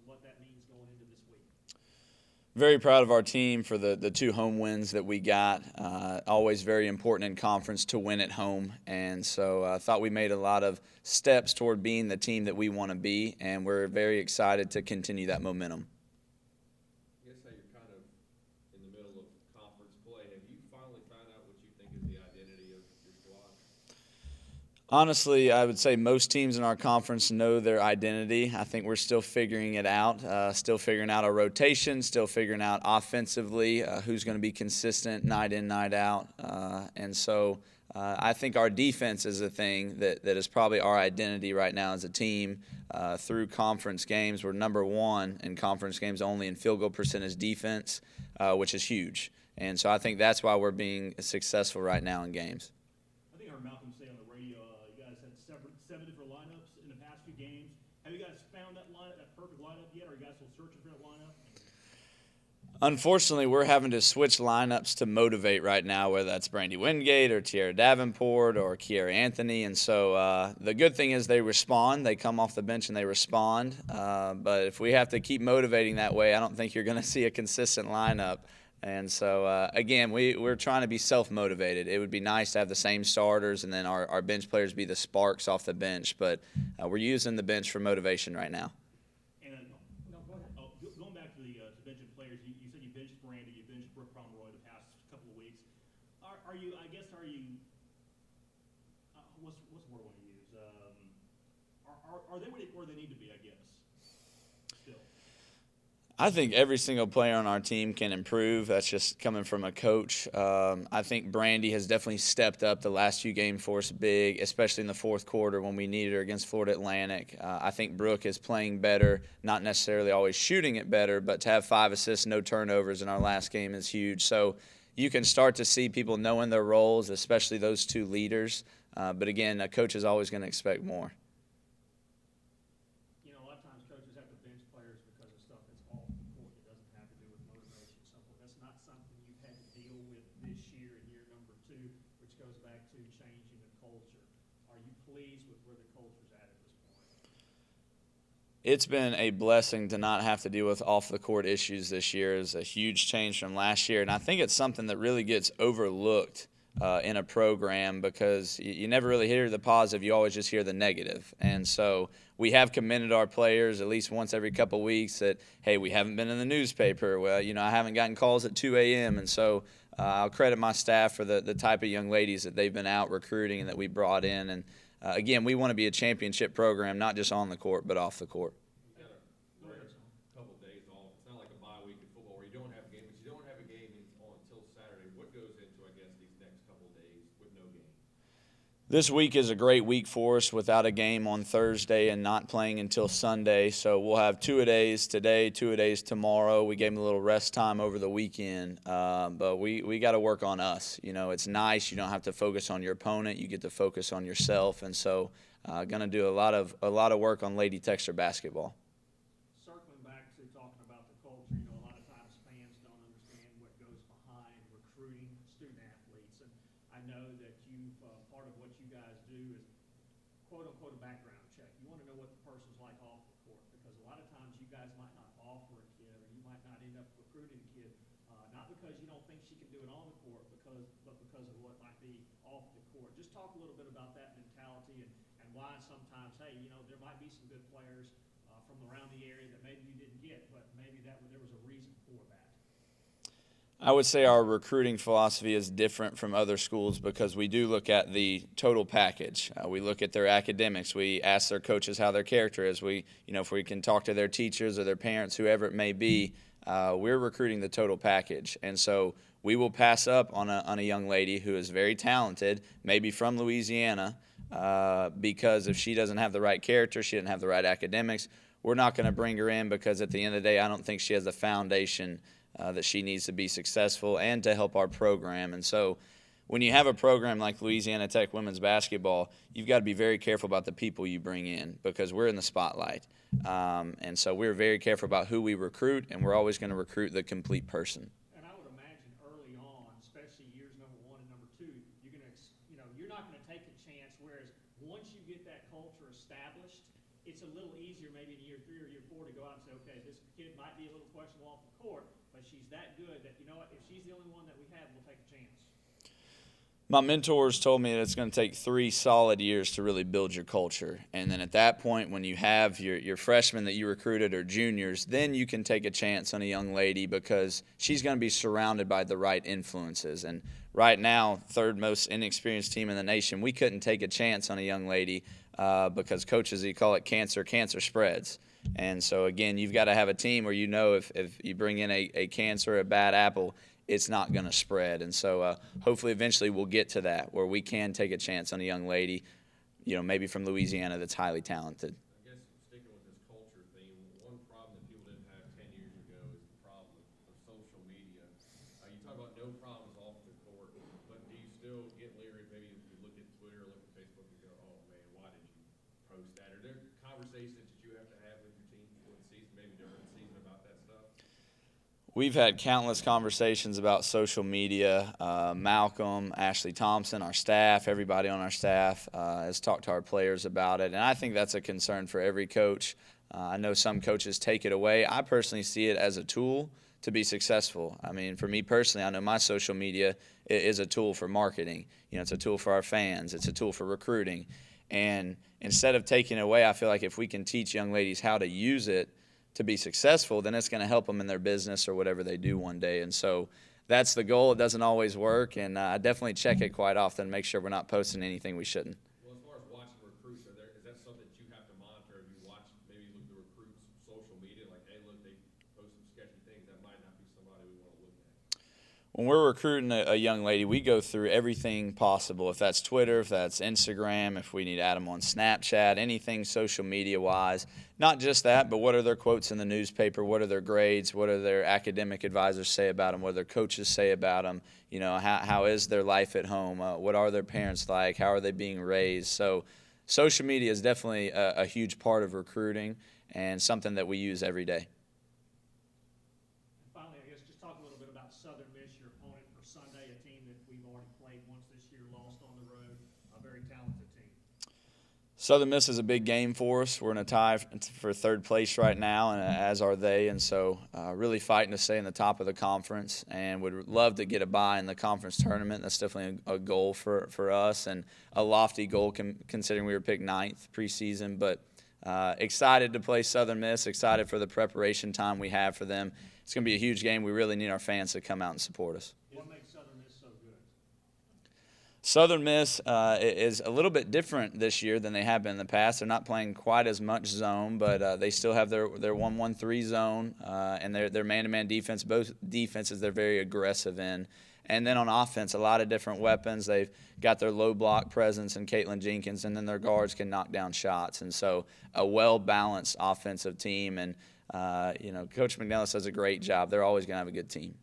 what that means going into this week? Very proud of our team for the two home wins that we got. Always very important in conference to win at home. And so I thought we made a lot of steps toward being the team that we want to be, and we're very excited to continue that momentum. I guess how you're kind of in the middle of conference play. Have you finally found out what you think is the identity of your squad? Honestly, I would say most teams in our conference know their identity. I think we're still figuring it out, still figuring out our rotation, still figuring out offensively who's going to be consistent night in, night out. And so I think our defense is a thing that is probably our identity right now as a team. Through conference games, we're number one in conference games only in field goal percentage defense, which is huge. And so I think that's why we're being successful right now in games. I think I heard Malcolm say on the radio, you guys had seven different lineups in the past few games. Have you guys found that perfect lineup yet, or are you guys still searching for that lineup? Unfortunately, we're having to switch lineups to motivate right now, whether that's Brandy Wingate or Tiara Davenport or Kiera Anthony. And so the good thing is they respond. They come off the bench and they respond. But if we have to keep motivating that way, I don't think you're going to see a consistent lineup. And so, again, we're trying to be self-motivated. It would be nice to have the same starters and then our bench players be the sparks off the bench. But we're using the bench for motivation right now. No, go ahead. Going back to the benching players, you said you benched Brandy, you benched Brooke Pomeroy the past couple of weeks. Are you? What's the word I want to use? Are they where they need to be? I guess. Still. I think every single player on our team can improve. That's just coming from a coach. I think Brandy has definitely stepped up the last few games for us big, especially in the fourth quarter when we needed her against Florida Atlantic. I think Brooke is playing better, not necessarily always shooting it better, but to have 5 assists, no turnovers in our last game is huge. So you can start to see people knowing their roles, especially those two leaders. But again, a coach is always going to expect more. A lot of times coaches have to bench players because of stuff that's off the court. It doesn't have to do with motivation. That's not something you've had to deal with this year in year number 2, which goes back to changing the culture. Are you pleased with where the culture's at this point? It's been a blessing to not have to deal with off-the-court issues this year. It's a huge change from last year, and I think it's something that really gets overlooked in a program because you never really hear the positive. You always just hear the negative. And so we have commended our players at least once every couple of weeks that, hey, we haven't been in the newspaper. Well, I haven't gotten calls at 2 a.m. And so I'll credit my staff for the type of young ladies that they've been out recruiting and that we brought in. And, again, we want to be a championship program, not just on the court but off the court. Couple days off. It's not like a bye week in football where you don't have a game, but you don't have a game until Saturday. What goes into, I guess, these next couple of days with no game? This week is a great week for us without a game on Thursday and not playing until Sunday. So we'll have 2-a-days today, 2-a-days tomorrow. We gave them a little rest time over the weekend, but we got to work on us. It's nice. You don't have to focus on your opponent. You get to focus on yourself. And so going to do a lot of work on Lady Texter basketball. Circling back to talking about the culture, a lot of times fans don't understand what goes behind recruiting student athletes, and I know that part of what you guys do is quote unquote a background check. You want to know what the person's like off the court because a lot of times you guys might not offer a kid or you might not end up recruiting a kid, not because you don't think she can do it on the court, but because of what might be off the court. Just talk a little bit about that mentality and why sometimes, hey, there might be some good players from around the area that maybe you didn't get, but maybe there was a reason for that. I would say our recruiting philosophy is different from other schools because we do look at the total package. We look at their academics. We ask their coaches how their character is. If we can talk to their teachers or their parents, whoever it may be, we're recruiting the total package. And so we will pass up on a young lady who is very talented, maybe from Louisiana, because if she doesn't have the right character, she doesn't have the right academics, we're not going to bring her in because at the end of the day, I don't think she has the foundation that she needs to be successful and to help our program. And so when you have a program like Louisiana Tech women's basketball, you've got to be very careful about the people you bring in because we're in the spotlight. And so we're very careful about who we recruit, and we're always going to recruit the complete person. And I would imagine early on, especially years number 1 and number 2, you're not going to take a chance, whereas once you get that culture established, it's a little easier maybe in year 3 or year 4 to go out and say, okay, might be a little questionable off the court, but she's that good that, you know what, if she's the only one that we have, we'll take a chance. My mentors told me that it's going to take 3 solid years to really build your culture. And then at that point, when you have your freshmen that you recruited or juniors, then you can take a chance on a young lady because she's going to be surrounded by the right influences. And right now, third most inexperienced team in the nation, we couldn't take a chance on a young lady because coaches, you call it cancer spreads. And so, again, you've got to have a team where you know if you bring in a cancer or a bad apple, it's not going to spread. And so hopefully eventually we'll get to that where we can take a chance on a young lady, maybe from Louisiana that's highly talented. I guess sticking with this culture theme, one problem that people didn't have 10 years ago is the problem of social media. You talk about no problems off the court, but do you still get leery? Maybe if you look at Twitter or look at Facebook and go, oh man, why did you post that? Are there conversations that you have to have with your team before the season, maybe during the season about that stuff? We've had countless conversations about social media. Malcolm, Ashley Thompson, our staff, everybody on our staff has talked to our players about it. And I think that's a concern for every coach. I know some coaches take it away. I personally see it as a tool to be successful. I mean, for me personally, I know my social media is a tool for marketing. It's a tool for our fans. It's a tool for recruiting. And instead of taking it away, I feel like if we can teach young ladies how to use it to be successful, then it's going to help them in their business or whatever they do one day. And so that's the goal. It doesn't always work, and I definitely check it quite often, make sure we're not posting anything we shouldn't. Well, as far as watching recruits, is that something that you have to monitor? If you watch, maybe look at the recruits' social media, like, hey, look, they post some sketchy things. That might not be somebody we want to look at. When we're recruiting a young lady, we go through everything possible. If that's Twitter, if that's Instagram, if we need to add them on Snapchat, anything social media-wise. Not just that, but what are their quotes in the newspaper? What are their grades? What do their academic advisors say about them? What do their coaches say about them? How is their life at home? What are their parents like? How are they being raised? So social media is definitely a huge part of recruiting and something that we use every day. Finally, I guess just talk a little bit about Southern Miss, your opponent for Sunday, a team that we've already played once this year, lost on the road, a very talented team. Southern Miss is a big game for us. We're in a tie for third place right now, and as are they. And so really fighting to stay in the top of the conference and would love to get a bye in the conference tournament. That's definitely a goal for us and a lofty goal considering we were picked 9th preseason. But excited to play Southern Miss, excited for the preparation time we have for them. It's going to be a huge game. We really need our fans to come out and support us. What makes Southern Miss so good? Southern Miss is a little bit different this year than they have been in the past. They're not playing quite as much zone, but they still have their 1-1-3 zone and their man-to-man defense. Both defenses they're very aggressive in. And then on offense, a lot of different weapons. They've got their low block presence in Caitlin Jenkins, and then their guards can knock down shots. And so a well-balanced offensive team. And, Coach McNellis does a great job. They're always going to have a good team.